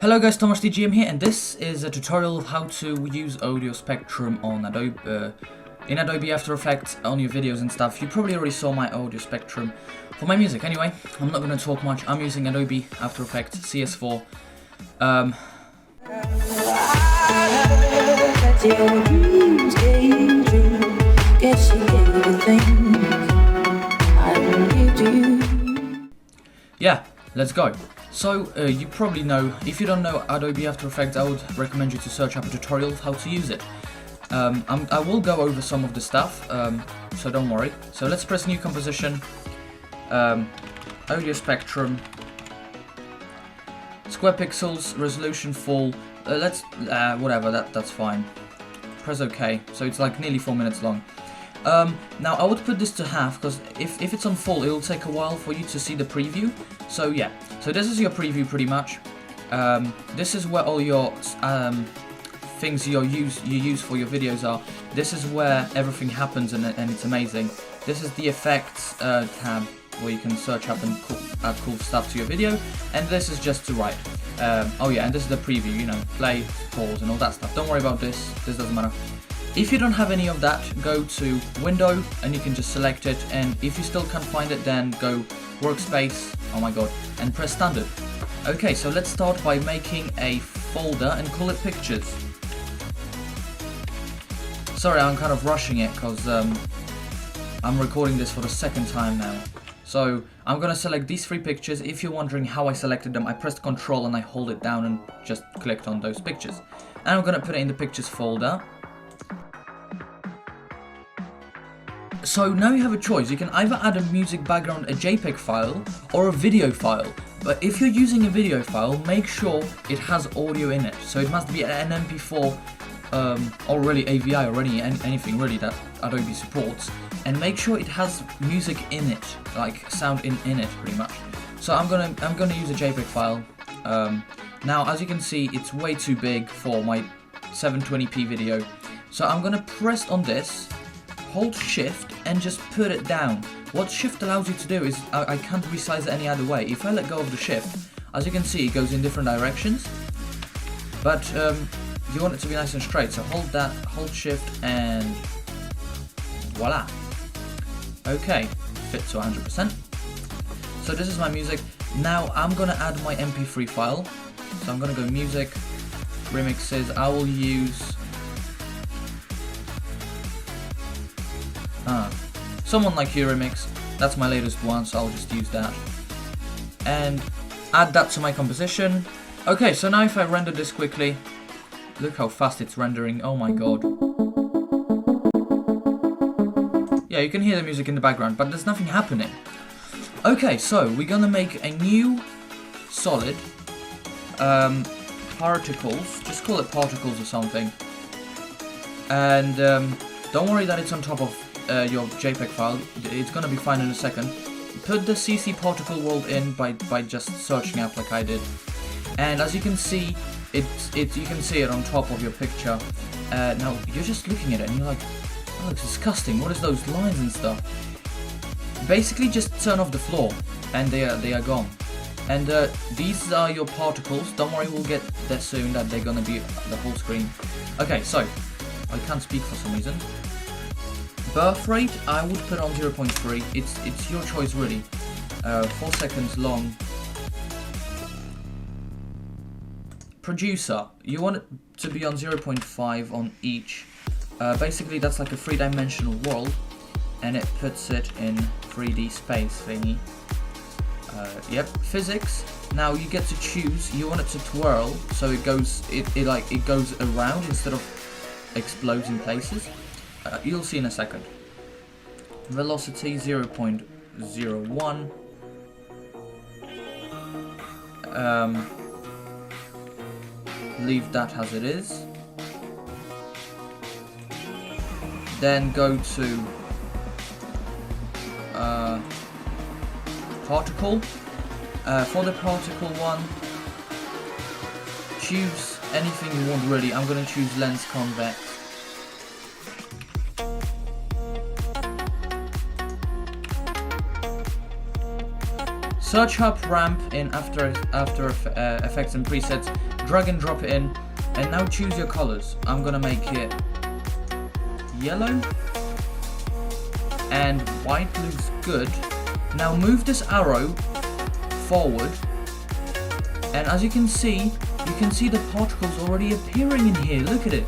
Hello guys, Thomas DGM here, and this is a tutorial of how to use Audio Spectrum on in Adobe After Effects on your videos and stuff. You probably already saw my Audio Spectrum for my music. Anyway, I'm not going to talk much. I'm using Adobe After Effects CS4. Yeah, let's go. So, you probably know, if you don't know Adobe After Effects, I would recommend you to search up a tutorial of how to use it. I will go over some of the stuff, so don't worry. So let's press New Composition, Audio Spectrum, Square Pixels, Resolution Full, whatever, that's fine. Press OK, so it's like nearly 4 minutes long. Now I would put this to half, because if it's on full, it will take a while for you to see the preview. So yeah, so this is your preview pretty much. This is where all your things you use for your videos are. This is where everything happens, and it's amazing. This is the effects tab where you can search up and add cool stuff to your video, and this is just to write. Oh yeah, and this is the preview, you know, play, pause, and all that stuff. Don't worry about this. This doesn't matter. If you don't have any of that, go to Window and you can just select it, and if you still can't find it, then go Workspace, oh my god, and press Standard. Okay, so let's start by making a folder and call it Pictures. Sorry, I'm kind of rushing it because I'm recording this for the second time now. So I'm gonna select these 3 pictures. If you're wondering how I selected them, I pressed Ctrl and I hold it down and just clicked on those pictures. And I'm gonna put it in the Pictures folder. So now you have a choice. You can either add a music background, a JPEG file, or a video file. But if you're using a video file, make sure it has audio in it. So it must be an MP4 or really AVI or anything really that Adobe supports. And make sure it has music in it, like sound in it pretty much. So I'm gonna use a JPEG file. Now as you can see, it's way too big for my 720p video. So I'm gonna press on this, hold Shift and just put it down. What Shift allows you to do is, I can't resize it any other way. If I let go of the Shift, as you can see, it goes in different directions. But you want it to be nice and straight, so hold that, hold Shift, and voila. Okay, fit to 100%. So this is my music. Now I'm gonna add my MP3 file. So I'm gonna go Music, Remixes. I will use someone like Euremix. That's my latest one, so I'll just use that. And add that to my composition. Okay, so now if I render this quickly, look how fast it's rendering, oh my god. Yeah, you can hear the music in the background, but there's nothing happening. Okay, so we're gonna make a new solid particles, just call it particles or something. And don't worry that it's on top of your JPEG file, it's gonna be fine in a second. Put the CC particle world in by just searching up like I did, and as you can see, you can see it on top of your picture. Now you're just looking at it and you're like, oh, looks disgusting. What is those lines and stuff? Basically, just turn off the floor, and they are gone. And these are your particles. Don't worry, we'll get there soon. That they're gonna be the whole screen. Okay, so I can't speak for some reason. Birth rate, I would put on 0.3. It's your choice really. 4 seconds long. Producer, you want it to be on 0.5 on each. Basically that's like a 3-dimensional world, and it puts it in 3D space thingy. Yep, physics. Now you get to choose. You want it to twirl, so it goes around instead of explodes in places. You'll see in a second. Velocity 0.01. Leave that as it is. Then go to particle. For the particle one, choose anything you want really. I'm gonna choose lens convex. Search up ramp in After Effects and presets. drag and drop it in, and now choose your colors. I'm gonna make it yellow, and white looks good. Now move this arrow forward, and as you can see the particles already appearing in here. Look at it.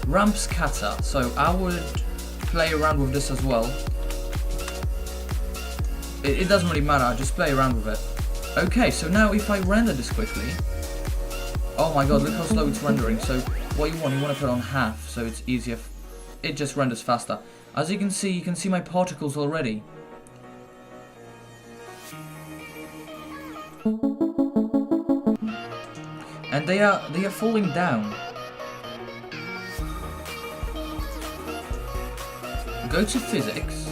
Ramp scatter. So I would play around with this as well. It doesn't really matter, I just play around with it. Okay, so now if I render this quickly, oh my god, look how slow it's rendering. So what you want to put it on half so it's easier. It just renders faster. As you can see my particles already. And they are falling down. Go to physics,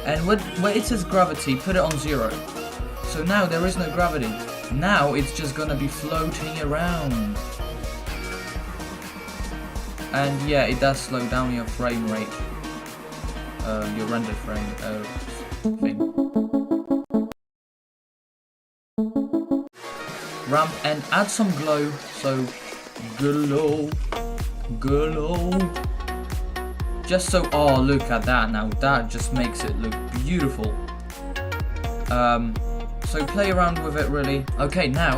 and where it says gravity, put it on 0. So now there is no gravity. Now it's just gonna be floating around. And yeah, it does slow down your frame rate, your render frame thing. Ramp and add some glow. So glow. Just so, oh, look at that now. That just makes it look beautiful. So play around with it really. Okay, now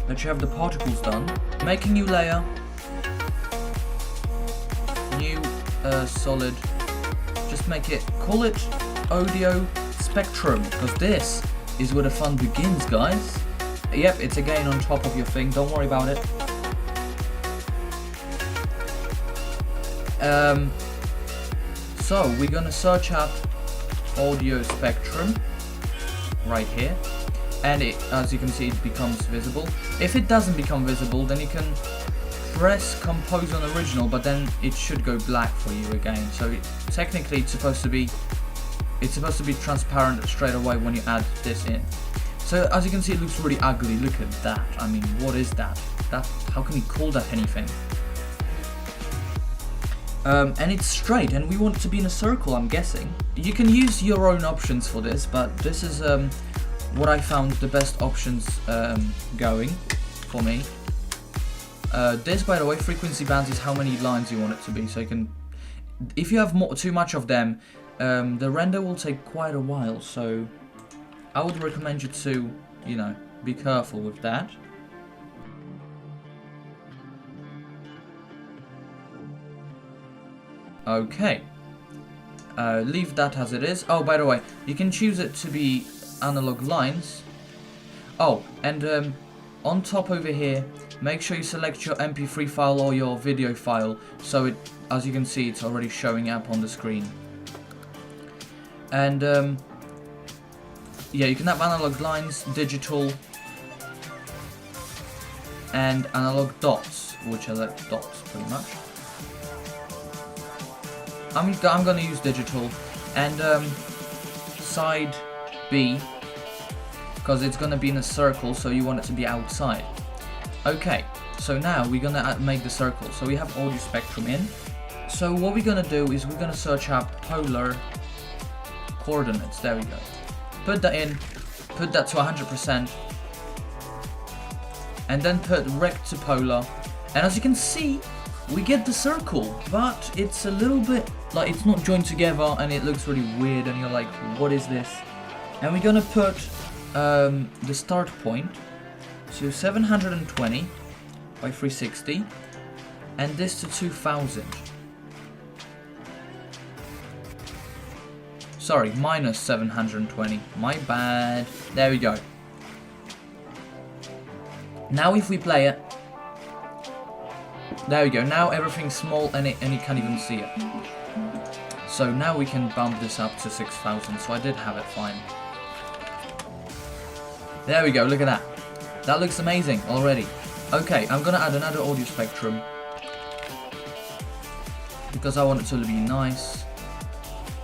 that you have the particles done, make a new layer. New solid. Just make it, call it audio spectrum, because this is where the fun begins, guys. Yep, it's again on top of your thing. Don't worry about it. So we're gonna search up audio spectrum right here, and as you can see, it becomes visible. If it doesn't become visible, then you can press compose on original, but then it should go black for you again. So technically it's supposed to be transparent straight away when you add this in. So as you can see, it looks really ugly. Look at that. I mean, what is that? How can you call that anything? And it's straight, and we want it to be in a circle, I'm guessing. You can use your own options for this, but this is what I found the best options going for me. This, by the way, frequency bands is how many lines you want it to be. So you can, if you have too much of them, the render will take quite a while. So I would recommend you to, be careful with that. Okay, leave that as it is. Oh, by the way, you can choose it to be analog lines. Oh, and on top over here, make sure you select your MP3 file or your video file, so it, as you can see, it's already showing up on the screen. And yeah, you can have analog lines, digital, and analog dots, which are like dots pretty much. I'm gonna use digital, and side B, because it's gonna be in a circle, so you want it to be outside. Okay, so now we're gonna make the circle. So we have audio spectrum in. So what we're gonna do is we're gonna search up polar coordinates. There we go. Put that in, put that to 100%, and then put rect to polar. And as you can see, we get the circle, but it's a little bit like it's not joined together, and it looks really weird, and you're like, what is this? And we're gonna put the start point to 720 by 360, and this to 2000. Sorry, minus 720. My bad. There we go. Now if we play it, there we go. Now everything's small, and you can't even see it. So now we can bump this up to 6000. So I did have it fine. There we go. Look at that. That looks amazing already. Okay, I'm gonna add another audio spectrum because I want it to be nice.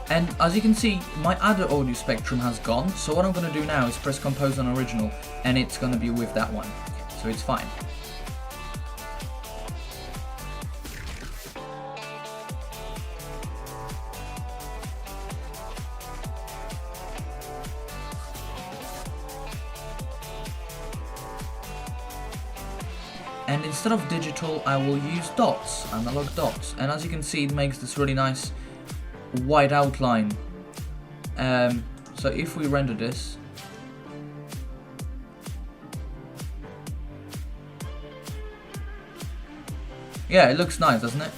And as you can see, my other audio spectrum has gone. So what I'm gonna do now is press compose on original, and it's gonna be with that one. So it's fine. and instead of digital I will use dots, analog dots, and as you can see it makes this really nice white outline. So if we render this, yeah, it looks nice, doesn't it?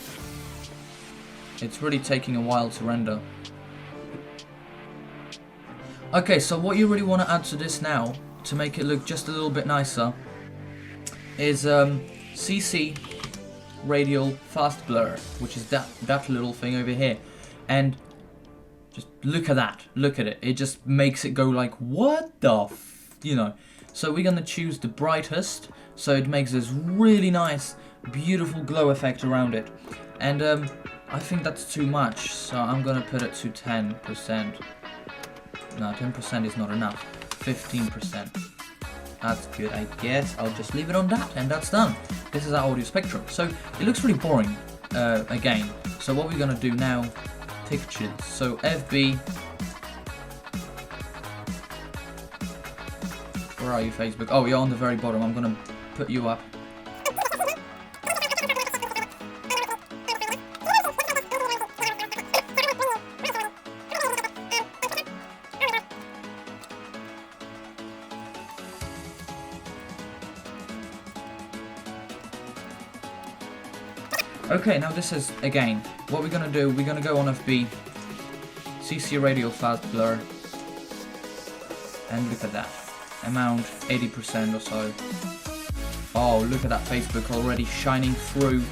It's really taking a while to render. Okay, so what you really want to add to this now, to make it look just a little bit nicer, is CC Radial Fast Blur, which is that little thing over here. And just look at that, look at it. It just makes it go like, what the f, you know. So we're gonna choose the brightest, so it makes this really nice, beautiful glow effect around it. And I think that's too much, so I'm gonna put it to 10%. No, 10% is not enough. 15%. That's good, I guess. I'll just leave it on that, and that's done. This is our audio spectrum. So it looks really boring, again. So what we're gonna do now, pictures. So FB. Where are you, Facebook? Oh, you're on the very bottom. I'm gonna put you up. Okay, now this is, again, what we're gonna do, we're gonna go on FB, CC Radial Fast Blur, and look at that, amount 80% or so. Oh, look at that Facebook already shining through.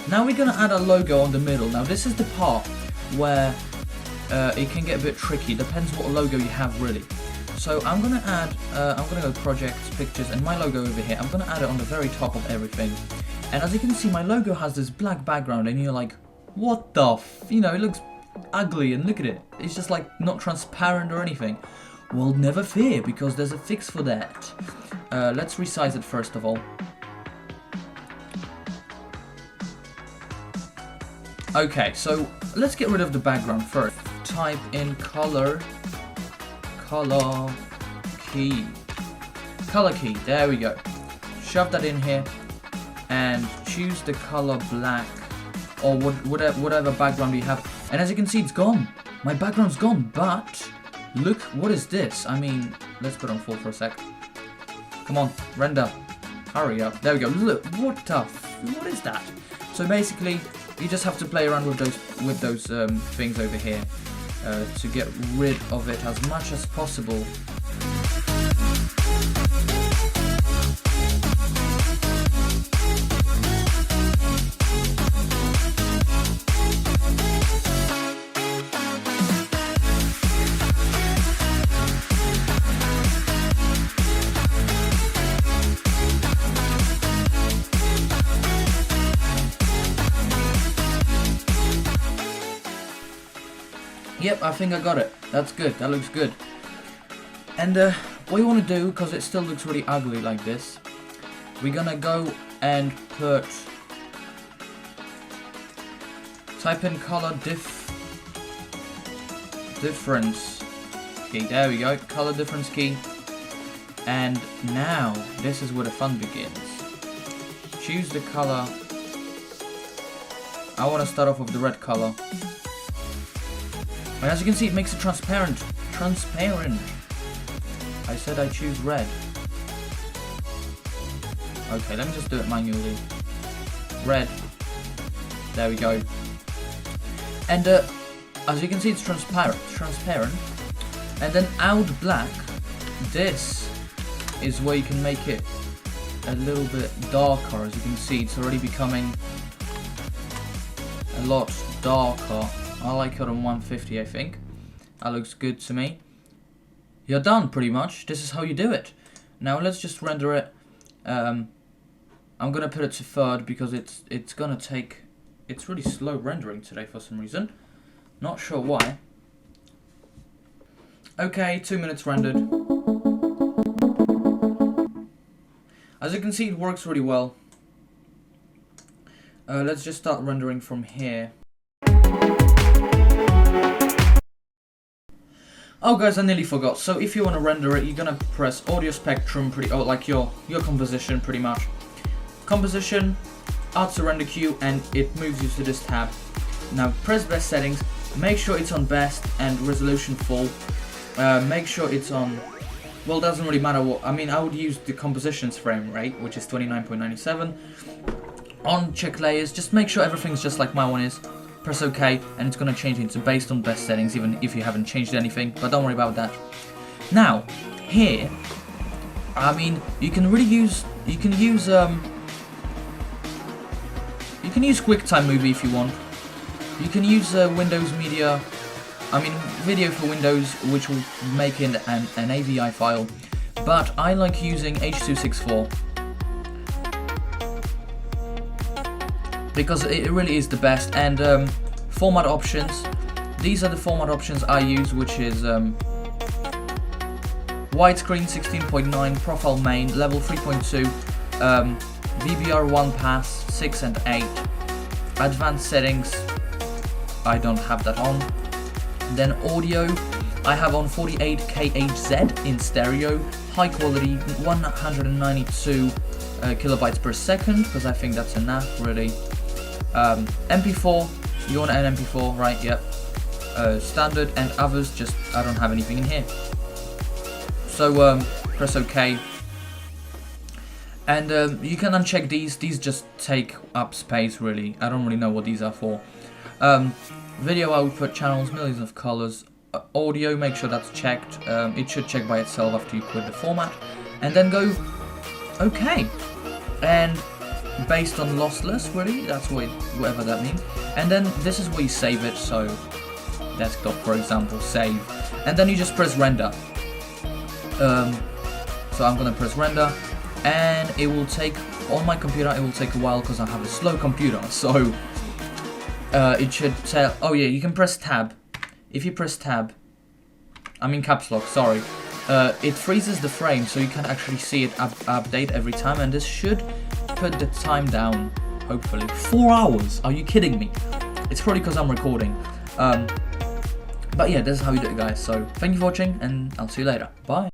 Now we're gonna add a logo on the middle. Now this is the part where it can get a bit tricky, depends what logo you have really. So I'm gonna add, I'm gonna go projects, pictures, and my logo over here. I'm gonna add it on the very top of everything. And as you can see, my logo has this black background, and you're like, what the f, you know, it looks ugly, and look at it. It's just like not transparent or anything. Well, never fear, because there's a fix for that. Let's resize it first of all. Okay, so let's get rid of the background first. Type in color key, there we go. Shove that in here and choose the color black or whatever background you have. And as you can see, it's gone. My background's gone, but look, what is this? I mean, let's put on full for a sec. Come on, render, hurry up. There we go. Look, what is that? So basically, you just have to play around with those things over here to get rid of it as much as possible. Yep, I think I got it. That's good. That looks good. And what you want to do, because it still looks really ugly like this, we're gonna go and type in color difference key. There we go. Color difference key. And now this is where the fun begins. Choose the color. I want to start off with the red color. And as you can see, it makes it transparent. I said I choose red. Okay, let me just do it manually. Red. There we go. And as you can see, it's transparent. And then out black, this is where you can make it a little bit darker. As you can see, it's already becoming a lot darker. I like it on 150, I think. That looks good to me. You're done, pretty much. This is how you do it. Now let's just render it. I'm gonna put it to third because it's gonna take. It's really slow rendering today for some reason. Not sure why. Okay, 2 minutes rendered. As you can see, it works really well. Let's just start rendering from here. Oh guys, I nearly forgot. So if you want to render it, you're gonna press audio spectrum, like your composition pretty much. Composition, add to render queue, and it moves you to this tab. Now press best settings, make sure it's on best and resolution full. Make sure it's on, well, doesn't really matter what, I mean, I would use the compositions frame rate, which is 29.97. On check layers, just make sure everything's just like my one is. Press OK, and it's going to change it to based on best settings, even if you haven't changed anything, but don't worry about that. Now, here, I mean, you can use QuickTime Movie if you want. You can use Windows Media, I mean, video for Windows, which will make it an AVI file, but I like using H.264. Because it really is the best. And format options, these are the format options I use, which is widescreen 16.9, profile main, level 3.2, VBR1 pass 6 and 8, advanced settings, I don't have that on. Then audio, I have on 48kHz in stereo, high quality, 192 kilobytes per second, because I think that's enough really. MP4, you want an MP4, right? Yep. Standard and others, just I don't have anything in here. So press OK, and you can uncheck these. These just take up space really. I don't really know what these are for. Video output channels, millions of colors. Audio, make sure that's checked. It should check by itself after you put the format, and then go OK. And based on lossless, really, that's whatever that means. And then this is where you save it, so desktop, for example, save, and then you just press render. So I'm gonna press render, and it will take, on my computer it will take a while because I have a slow computer, so it should tell, oh yeah, you can press tab. If you press tab, I mean caps lock, sorry, it freezes the frame so you can actually see it update every time, and this should put the time down, hopefully. 4 hours? Are you kidding me? It's probably because I'm recording. But yeah, this is how you do it, guys. So thank you for watching, and I'll see you later. Bye.